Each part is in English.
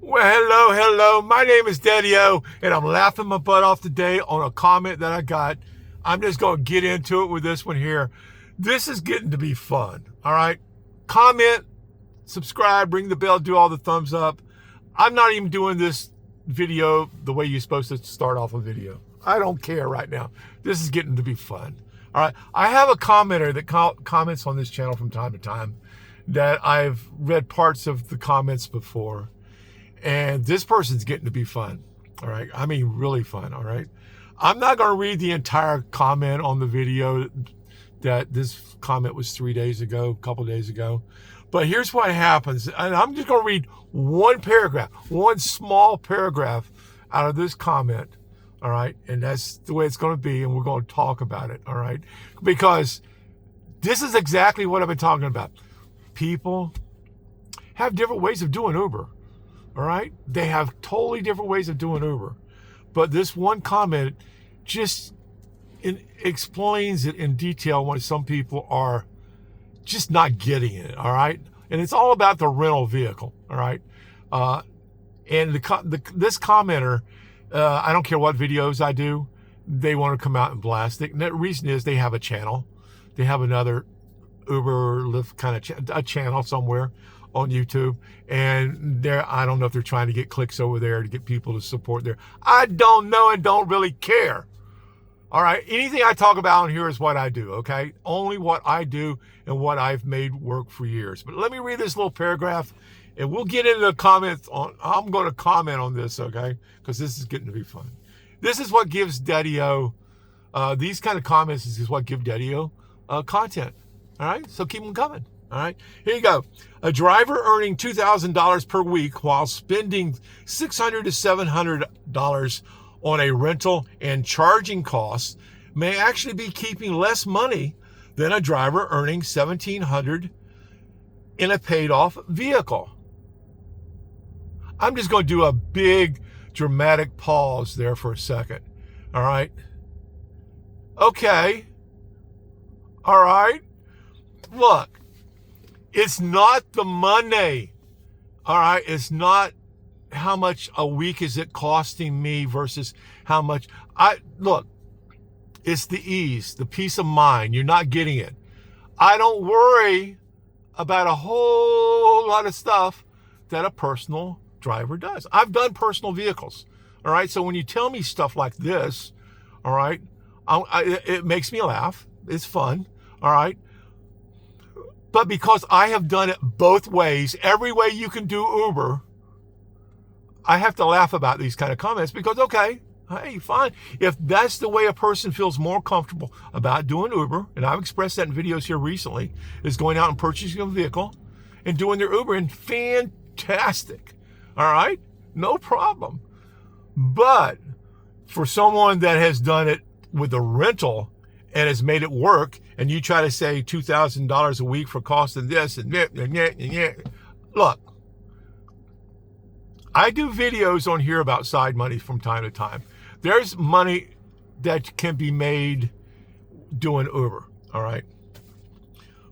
Well, hello. My name is Daddy-O, and I'm laughing my butt off today on a comment that I got. I'm just going to get into it with this one here. This is getting to be fun, all right? Comment, subscribe, ring the bell, do all the thumbs up. I'm not even doing this video the way you're supposed to start off a video. I don't care right now. This is getting to be fun, all right? I have a commenter that comments on this channel from time to time that I've read parts of the comments before. And this person's getting to be fun, all right? I mean, really fun, all right? I'm not going to read the entire comment on the video that this comment was 3 days ago, a couple days ago. But here's what happens. And I'm just going to read one paragraph, one small paragraph out of this comment, all right? And that's the way it's going to be, and we're going to talk about it, all right? Because this is exactly what I've been talking about. People have different ways of doing Uber. All right. They have totally different ways of doing Uber. But this one comment just explains it in detail when some people are just not getting it. All right. And it's all about the rental vehicle. All right. And this commenter, I don't care what videos I do, they want to come out and blast it. And the reason is they have a channel. They have another Uber, Lyft kind of a channel somewhere on YouTube, and I don't know if they're trying to get clicks over there to get people to support there. I don't know and don't really care. All right, anything I talk about on here is what I do, okay? Only what I do and what I've made work for years. But let me read this little paragraph, and we'll get into the comments I'm going to comment on this, okay? Because this is getting to be fun. This is what gives Daddy-O, these kind of comments is what give Daddy-O content. All right, so keep them coming. All right, here you go. A driver earning $2,000 per week while spending $600 to $700 on a rental and charging costs may actually be keeping less money than a driver earning $1,700 in a paid-off vehicle. I'm just going to do a big dramatic pause there for a second. All right. Okay. All right. Look. It's not the money, all right? It's not how much a week is it costing me versus how much look, it's the ease, the peace of mind. You're not getting it. I don't worry about a whole lot of stuff that a personal driver does. I've done personal vehicles, all right? So when you tell me stuff like this, all right, it makes me laugh. It's fun, all right? But because I have done it both ways, every way you can do Uber, I have to laugh about these kind of comments because, okay, hey, fine. If that's the way a person feels more comfortable about doing Uber, and I've expressed that in videos here recently, is going out and purchasing a vehicle and doing their Uber, and fantastic. All right? No problem. But for someone that has done it with a rental and has made it work, and you try to say $2,000 a week for costing this and that. Look, I do videos on here about side money from time to time. There's money that can be made doing Uber, all right?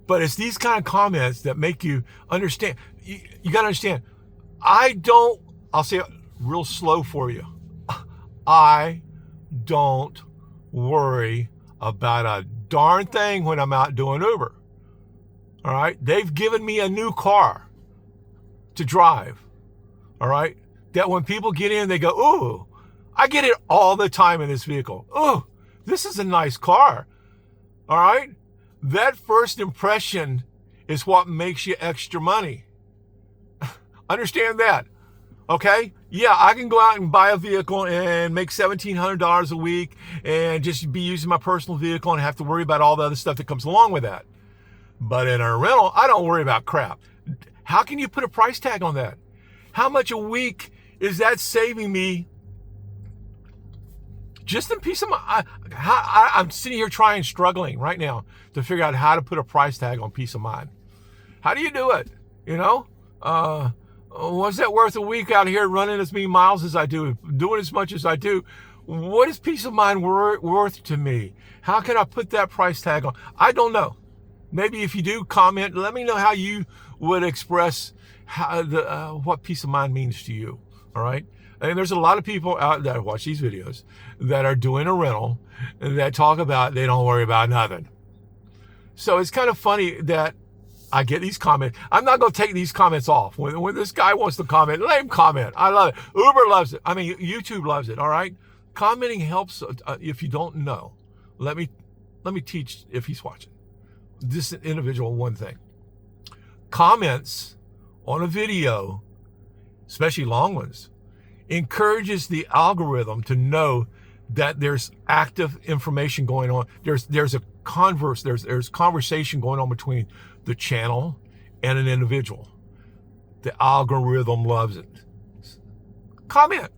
But it's these kind of comments that make you understand. You got to understand, I'll say it real slow for you. I don't worry about a darn thing when I'm out doing Uber. All right. They've given me a new car to drive. All right. That when people get in, they go, ooh, I get it all the time in this vehicle. Ooh, this is a nice car. All right. That first impression is what makes you extra money. Understand that. Okay. Yeah, I can go out and buy a vehicle and make $1,700 a week and just be using my personal vehicle and have to worry about all the other stuff that comes along with that. But in a rental, I don't worry about crap. How can you put a price tag on that? How much a week is that saving me? Just in peace of mind. I'm sitting here struggling right now to figure out how to put a price tag on peace of mind. How do you do it? You know? What's that worth a week out here running as many miles as I do, doing as much as I do? What is peace of mind worth to me? How can I put that price tag on? I don't know. Maybe if you do, comment. Let me know how you would express what peace of mind means to you. all right? And there's a lot of people out that watch these videos that are doing a rental and that talk about they don't worry about nothing. So it's kind of funny that I get these comments. I'm not going to take these comments off. When this guy wants to comment, let him comment. I love it. Uber loves it. I mean, YouTube loves it, all right? Commenting helps. If you don't know, let me teach if he's watching. This individual one thing. Comments on a video, especially long ones, encourages the algorithm to know that there's active information going on. There's a there's conversation going on between the channel and an individual. The algorithm loves it. Comment,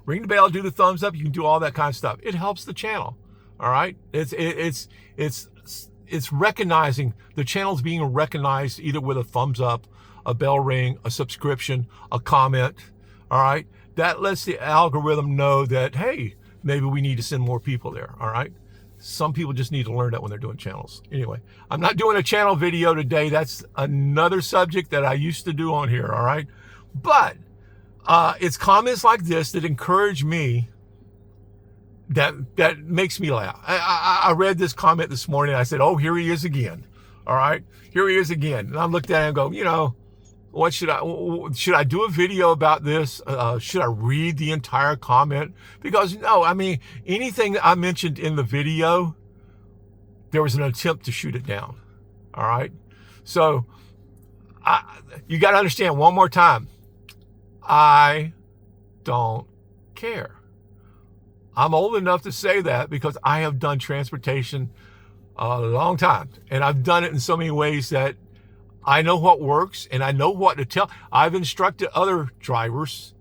ring the bell, do the thumbs up. You can do all that kind of stuff. It helps the channel. All right. It's recognizing the channel's being recognized either with a thumbs up, a bell ring, a subscription, a comment. All right. That lets the algorithm know that, hey, maybe we need to send more people there. All right. Some people just need to learn that when they're doing channels. Anyway, I'm not doing a channel video today. That's another subject that I used to do on here. All right. But it's comments like this that encourage me, that makes me laugh. I read this comment this morning. I said, oh, here he is again. All right. Here he is again. And I looked at it and go, you know, what should I do a video about this? Should I read the entire comment? Because no, I mean, anything that I mentioned in the video, there was an attempt to shoot it down. All right. So you got to understand one more time. I don't care. I'm old enough to say that because I have done transportation a long time, and I've done it in so many ways that I know what works and I know what to tell. I've instructed other drivers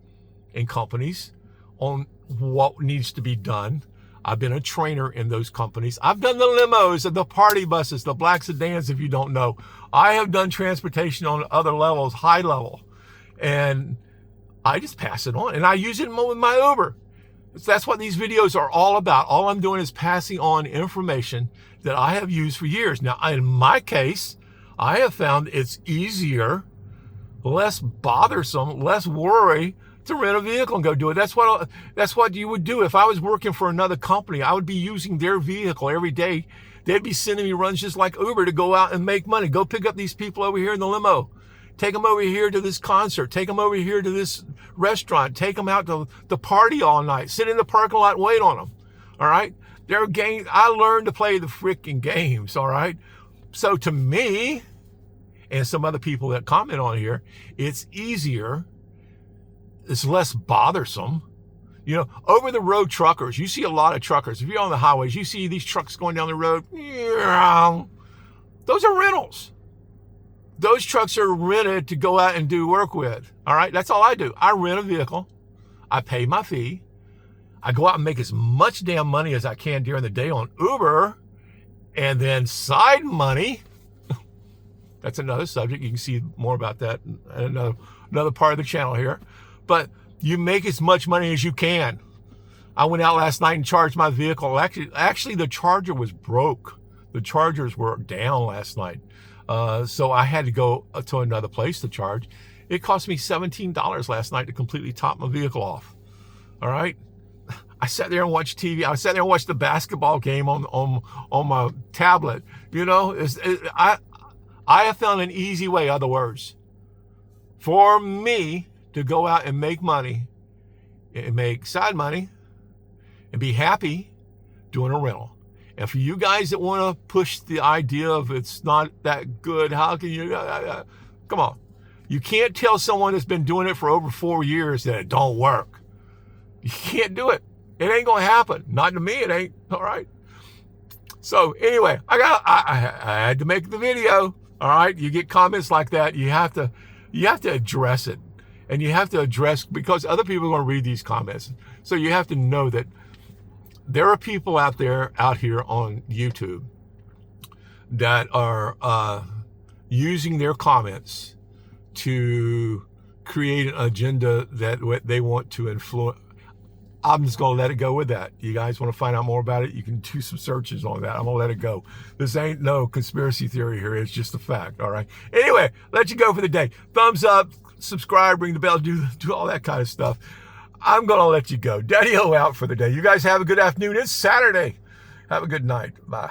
and companies on what needs to be done. I've been a trainer in those companies. I've done the limos and the party buses, the black sedans, if you don't know. I have done transportation on other levels, high level, and I just pass it on and I use it with my Uber. That's what these videos are all about. All I'm doing is passing on information that I have used for years. Now, in my case, I have found it's easier, less bothersome, less worry to rent a vehicle and go do it. That's what you would do. If I was working for another company, I would be using their vehicle every day. They'd be sending me runs just like Uber to go out and make money. Go pick up these people over here in the limo. Take them over here to this concert. Take them over here to this restaurant. Take them out to the party all night. Sit in the parking lot and wait on them. All right? They're games. I learned to play the freaking games. All right? So to me, and some other people that comment on here, it's easier. It's less bothersome. You know, over the road truckers, you see a lot of truckers. If you're on the highways, you see these trucks going down the road. Those are rentals. Those trucks are rented to go out and do work with. All right. That's all I do. I rent a vehicle. I pay my fee. I go out and make as much damn money as I can during the day on Uber. And then side money. That's another subject. You can see more about that in another part of the channel here. But you make as much money as you can. I went out last night and charged my vehicle. Actually, the charger was broke. The chargers were down last night. So I had to go to another place to charge. It cost me $17 last night to completely top my vehicle off. All right. I sat there and watched TV. I sat there and watched the basketball game on my tablet. You know, I have found an easy way, other words, for me to go out and make money and make side money and be happy doing a rental. And for you guys that want to push the idea of it's not that good, how can you, come on. You can't tell someone that's been doing it for over 4 years that it don't work. You can't do it. It ain't going to happen. Not to me, it ain't. All right. So anyway, I had to make the video. All right. You get comments like that. You have to address it. And you have to address, because other people are going to read these comments. So you have to know that there are people out here on YouTube that are using their comments to create an agenda that they want to influence. I'm just going to let it go with that. You guys want to find out more about it? You can do some searches on that. I'm going to let it go. This ain't no conspiracy theory here. It's just a fact. All right. Anyway, let you go for the day. Thumbs up, subscribe, ring the bell, do all that kind of stuff. I'm going to let you go. Daddy-o out for the day. You guys have a good afternoon. It's Saturday. Have a good night. Bye.